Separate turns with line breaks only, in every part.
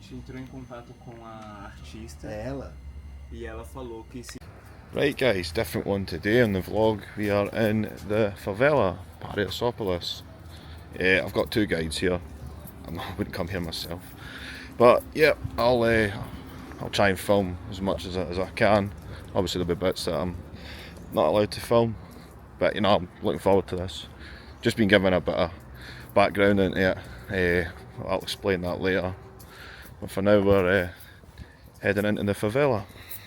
gente entrou em contato com a artista.
É ela?
E ela falou que se...
Right guys, different one today in the vlog. We are in the Favela, Paraisopolis. I've got two guides here. I wouldn't come here myself. But yeah, I'll try and film as much as I can. Obviously there'll be bits that I'm not allowed to film. But you know, I'm looking forward to this. Just been given a bit of background into it. I'll explain that later. But for now we're heading into the favela.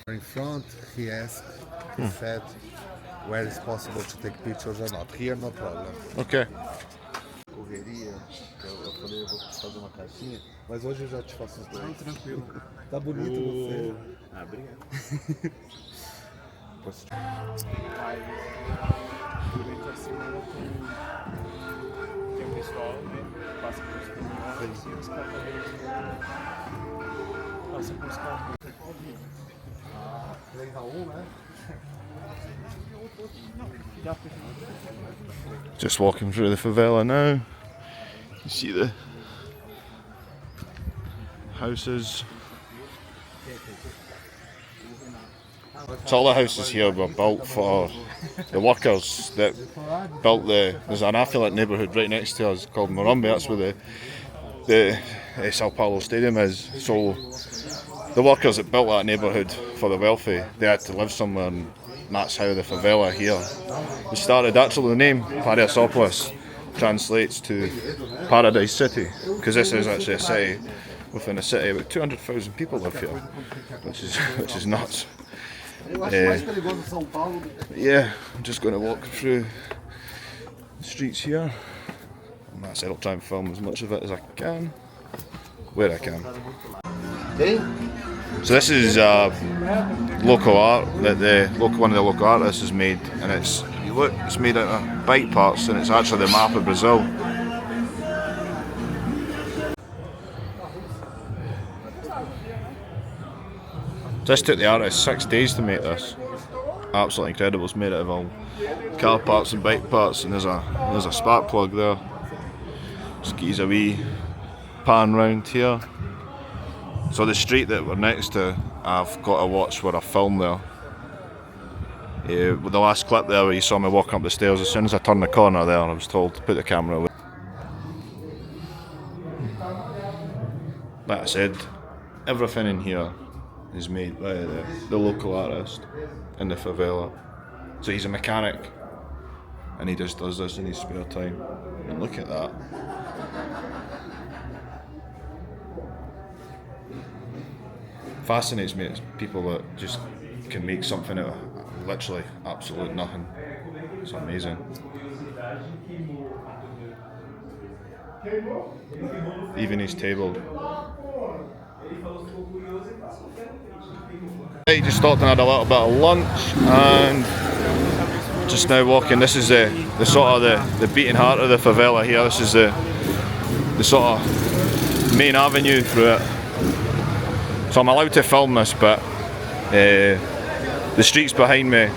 In front, he asked, he said, where it's possible to take pictures or not. Here, no problem.
Okay.
Correria, eu falei, eu vou fazer uma caixinha, mas hoje eu já te faço os dois.
Não, tranquilo.
Tá bonito você.
Ah, obrigado. Durante a semana tem um pessoal, né? Passa por os caminhões e os catadores passam por os carros.
3-1, né?
Just walking through the favela now. You see the houses. So all the houses here were built for the workers that built there's an affluent neighbourhood right next to us called Morumbi. That's where the Sao Paulos stadium is. So the workers that built that neighbourhood for the wealthy, they had to live somewhere, and that's how the favela here was started. Actually the name Paraisopolis translates to Paradise City, because this is actually a city within a city. About 200,000 people live here, which is nuts. Yeah, I'm just going to walk through the streets here, and that's it. I'll try and film as much of it as I can, where I can. So this is local art that one of the local artists has made, and it's made out of bike parts, and it's actually the map of Brazil. This took the artist 6 days to make this. Absolutely incredible. It's made out of all car parts and bike parts, and there's a spark plug there. Just gives a wee pan round here. So the street that we're next to, I've got to watch where I film there. With the last clip there where you saw me walking up the stairs, as soon as I turned the corner there, I was told to put the camera away. Like I said, everything in here is made by the local artist in the favela. So he's a mechanic, and he just does this in his spare time. And look at that. Fascinates me, it's people that just can make something out of literally absolute nothing. It's amazing. Even his table. I just stopped and had a little bit of lunch, and just now walking. This is the sort of the beating heart of the favela here. This is the sort of main avenue through it. So I'm allowed to film this, but the streets behind me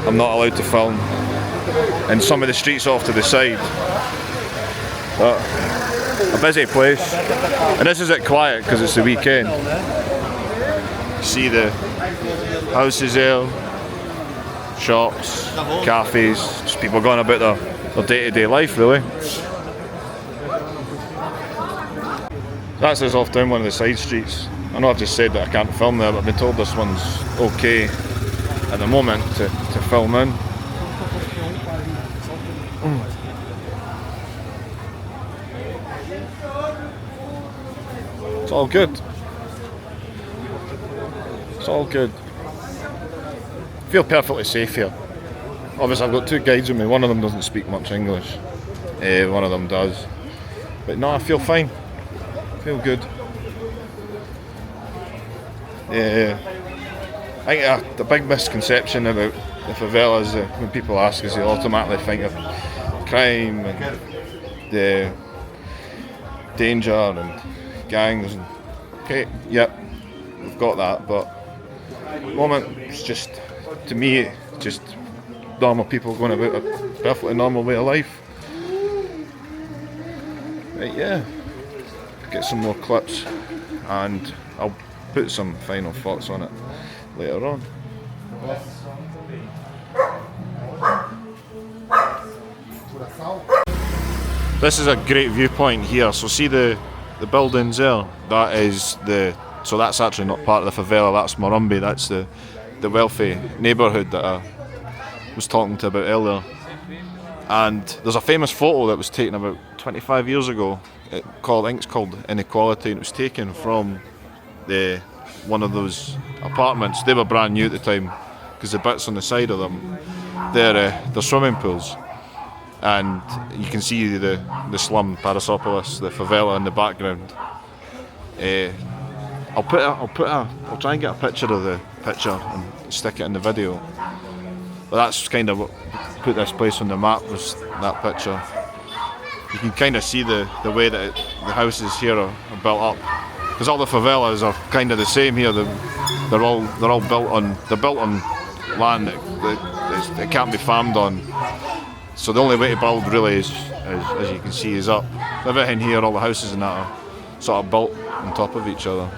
I'm not allowed to film, and some of the streets off to the side. But a busy place, and this is it quiet because it's the weekend. See the houses there, shops, cafes, just people going about their day-to-day life really. That's us off down one of the side streets. I know I've just said that I can't film there, but I've been told this one's okay at the moment to film in. It's all good. It's all good. I feel perfectly safe here. Obviously I've got two guides with me. One of them doesn't speak much English. One of them does. But no, I feel fine. Feel good. Yeah. I think the big misconception about the favelas, when people ask, is they automatically think of crime and the danger and gangs. And, okay, yep, we've got that, but at the moment it's just, to me, it's just normal people going about a perfectly normal way of life. Right, yeah. get some more clips, and I'll put some final thoughts on it later on. This is a great viewpoint here. So see the buildings there. That's actually not part of the favela. That's Morumbi. That's the wealthy neighbourhood that I was talking to about earlier. And there's a famous photo that was taken about 25 years ago. It's called Inequality, and it was taken from one of those apartments. They were brand new at the time, because the bits on the side of them, they're swimming pools. And you can see the slum, Paraisopolis, the favela in the background. I'll try and get a picture of the picture and stick it in the video. But that's kind of what put this place on the map, was that picture. You can kind of see the way that the houses here are built up, because all the favelas are kind of the same here. They're all built on land that can't be farmed on. So the only way to build really is, as you can see, is up. Everything here, all the houses and that, are sort of built on top of each other.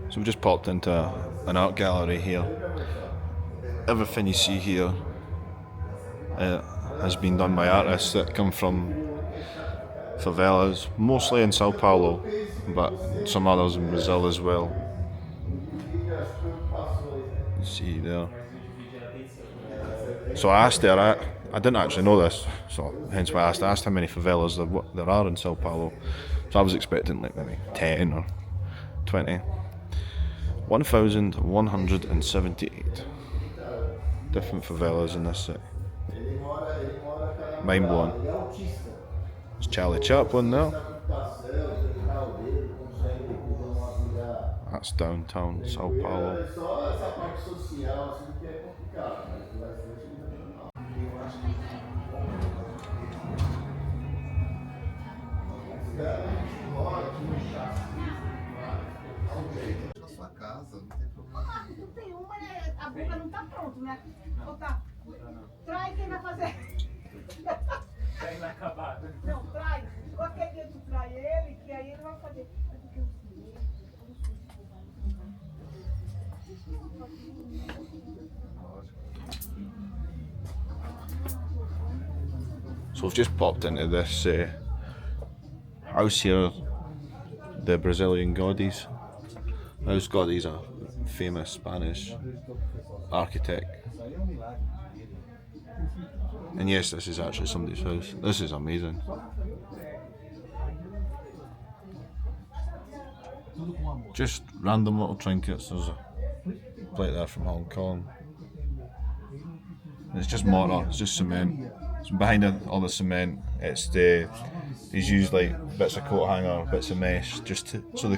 So we've just popped into an art gallery here. Everything you see here has been done by artists that come from favelas, mostly in Sao Paulo, but some others in Brazil as well. You see there. So I asked her, I didn't actually know this, so hence why I asked how many favelas there are in Sao Paulo. So I was expecting like maybe 10 or 20. 1,178 different favelas in this city. Mind blowing. There's Charlie Chaplin there. That's downtown Sao Paulo.
Tu tem uma, né? A boca não tá pronto, né? Ou tá? Trai quem vai fazer.
Tá inacabado.
Não, trai. Qualquer dia tu trai ele, que aí ele vai fazer.
So we've just popped into this house here, the Brazilian Gaudis. House Gaudi is a famous Spanish architect. And yes, this is actually somebody's house. This is amazing. Just random little trinkets. There's a plate there from Hong Kong. And it's just mortar, it's just cement. So behind all the cement, he's used like bits of coat hanger, bits of mesh, so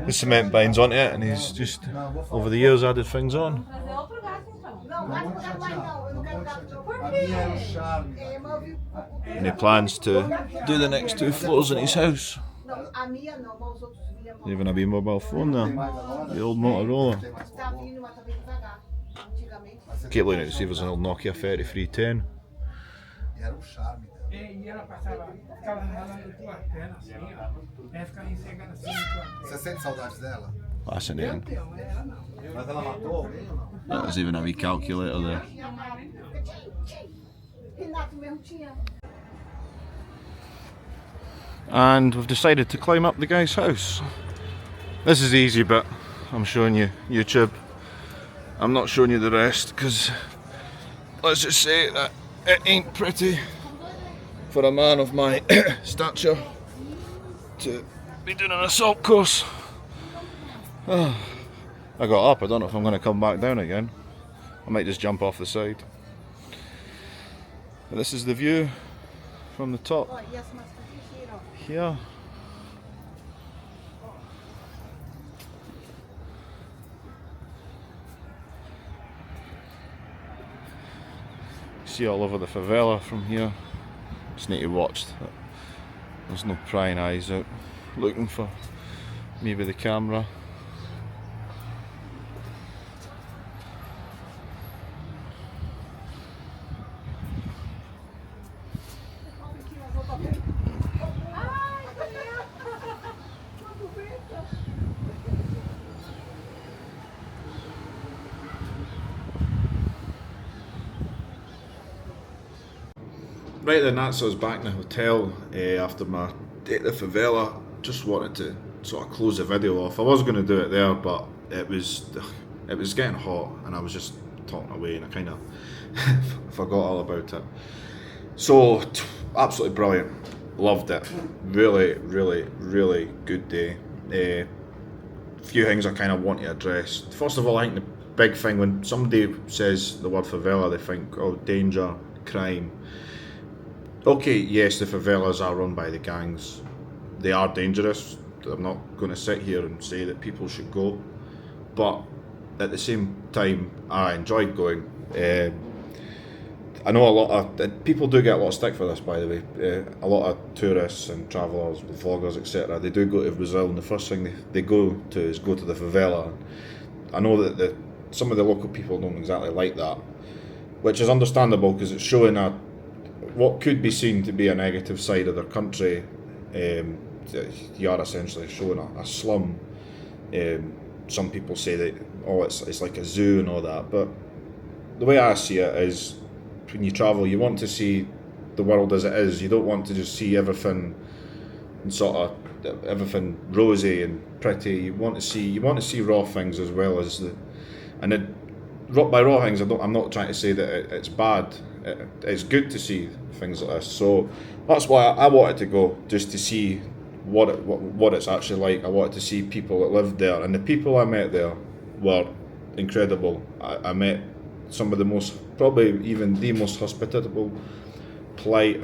the cement binds onto it, and he's just over the years added things on. And he plans to do the next 2 floors in his house. Even a wee mobile phone there, the old Motorola. Keep looking at to see if there's an old Nokia 3310.
Você sente saudades dela?
Fascinating.
Mas ela matou alguém ou não?
There's even a wee calculator there. And we've decided to climb up the guy's house. This is the easy bit. I'm showing you YouTube. I'm not showing you the rest, because let's just say that it ain't pretty for a man of my stature to be doing an assault course. I got up, I don't know if I'm going to come back down again. I might just jump off the side. But this is the view from the top here. See all over the favela from here. Just need to watch that there's no prying eyes out looking for me with the camera. Right then, that's us back in the hotel after my day at the favela. Just wanted to sort of close the video off. I was going to do it there, but it was getting hot and I was just talking away and I kind of forgot all about it. So, absolutely brilliant. Loved it. Really, really, really good day. Few things I kind of want to address. First of all, I think the big thing, when somebody says the word favela, they think, oh, danger, crime. Okay, yes, the favelas are run by the gangs. They are dangerous. I'm not going to sit here and say that people should go, but at the same time, I enjoyed going. I know a lot of people do get a lot of stick for this, by the way. A lot of tourists and travellers, vloggers, etc. They do go to Brazil, and the first thing they go to is go to the favela. I know that some of the local people don't exactly like that, which is understandable because it's showing what could be seen to be a negative side of their country. You are essentially showing a slum. Some people say that, oh, it's like a zoo and all that, but the way I see it is, when you travel, you want to see the world as it is. You don't want to just see everything everything rosy and pretty. You want to see raw things as well as by raw things, I'm not trying to say that it's bad. It's good to see things like this. So that's why I wanted to go, just to see what it's actually like. I wanted to see people that lived there, and the people I met there were incredible. I met some of the most, probably even the most hospitable, polite,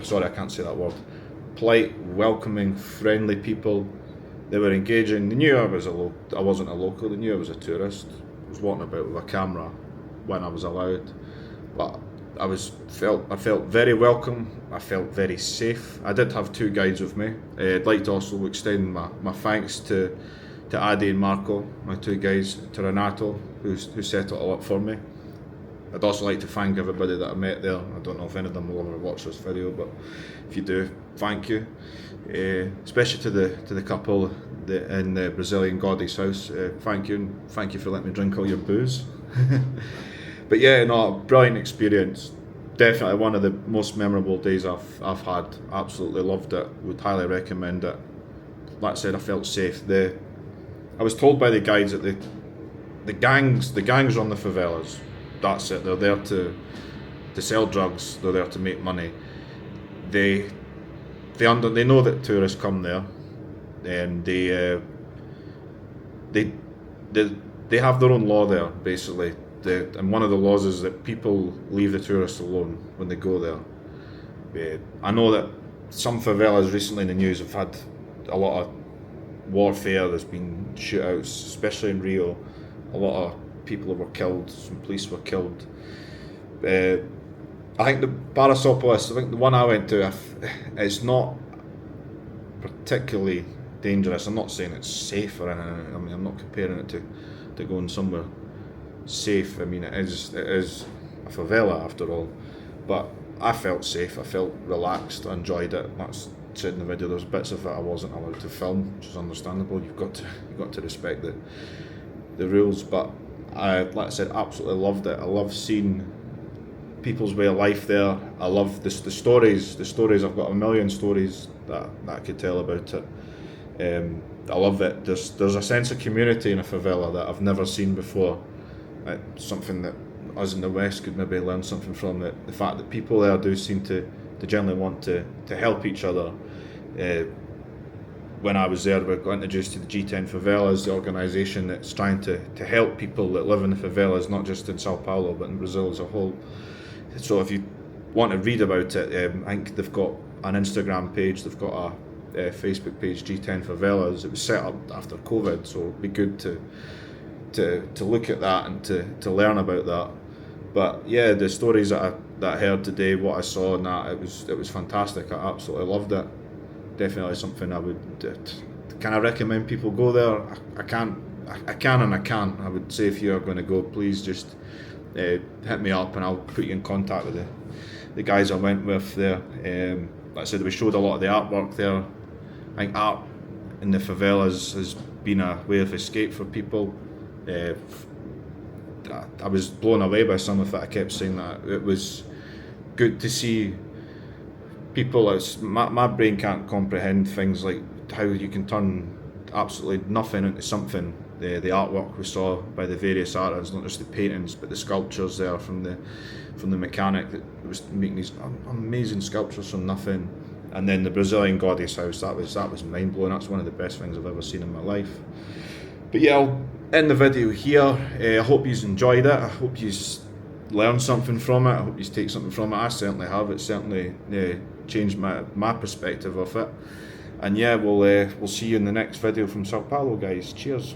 welcoming, friendly people. They were engaging. They knew I wasn't a local. They knew I was a tourist. I was walking about with a camera when I was allowed, but I felt very welcome. I felt very safe. I did have two guides with me. I'd like to also extend my thanks to Adi and Marco, my two guys, to Renato, who set it all up for me. I'd also like to thank everybody that I met there. I don't know if any of them will ever watch this video, but if you do, thank you. Especially to the couple in the Brazilian Gaudi's house. Thank you, and thank you for letting me drink all your booze. But yeah, no, brilliant experience. Definitely one of the most memorable days I've had. Absolutely loved it. Would highly recommend it. Like I said, I felt safe. I was told by the guides that the gangs run the favelas. That's it. They're there to sell drugs. They're there to make money. They know that tourists come there, and they have their own law there, basically. And one of the laws is that people leave the tourists alone when they go there. I know that some favelas recently in the news have had a lot of warfare. There's been shootouts, especially in Rio. A lot of people were killed. Some police were killed. I think the Paraisopolis, the one I went to, it's not particularly dangerous. I'm not saying it's safe or anything. I mean, I'm not comparing it to going somewhere safe. I mean, it is a favela after all, but I felt safe. I felt relaxed. I enjoyed it. That's said in the video. There's bits of it I wasn't allowed to film, which is understandable. You've got to respect the rules. But like I said, absolutely loved it. I love seeing people's way of life there. I love the stories. The stories, I've got a million stories that I could tell about it. I love it. There's a sense of community in a favela that I've never seen before. Something that us in the West could maybe learn something from. The fact that people there do seem to generally want to help each other. When I was there, we got introduced to the G10 Favelas, the organisation that's trying to help people that live in the favelas, not just in Sao Paulo but in Brazil as a whole. So if you want to read about it, I think they've got an Instagram page, they've got a Facebook page, G10 Favelas. It was set up after COVID, so it'd be good to look at that and to learn about that. But yeah, the stories that I heard today, what I saw and that, it was fantastic. I absolutely loved it. Definitely something I would can I recommend people go there? I can and I can't. I would say if you are going to go, please just hit me up and I'll put you in contact with the guys I went with there. Like I said, we showed a lot of the artwork there. I think art in the favelas has been a way of escape for people. I was blown away by some of it. I kept saying that it was good to see people. My brain can't comprehend things like how you can turn absolutely nothing into something. The artwork we saw by the various artists, not just the paintings but the sculptures there from the mechanic that was making these amazing sculptures from nothing. And then the Brazilian Gaudi's house, that was mind blowing. That's one of the best things I've ever seen in my life. But yeah, I'll end the video here. I hope you've enjoyed it. I hope you've learned something from it. I hope you take something from it. I certainly have. It certainly changed my perspective of it. And yeah, we'll see you in the next video from Sao Paulo, guys. Cheers.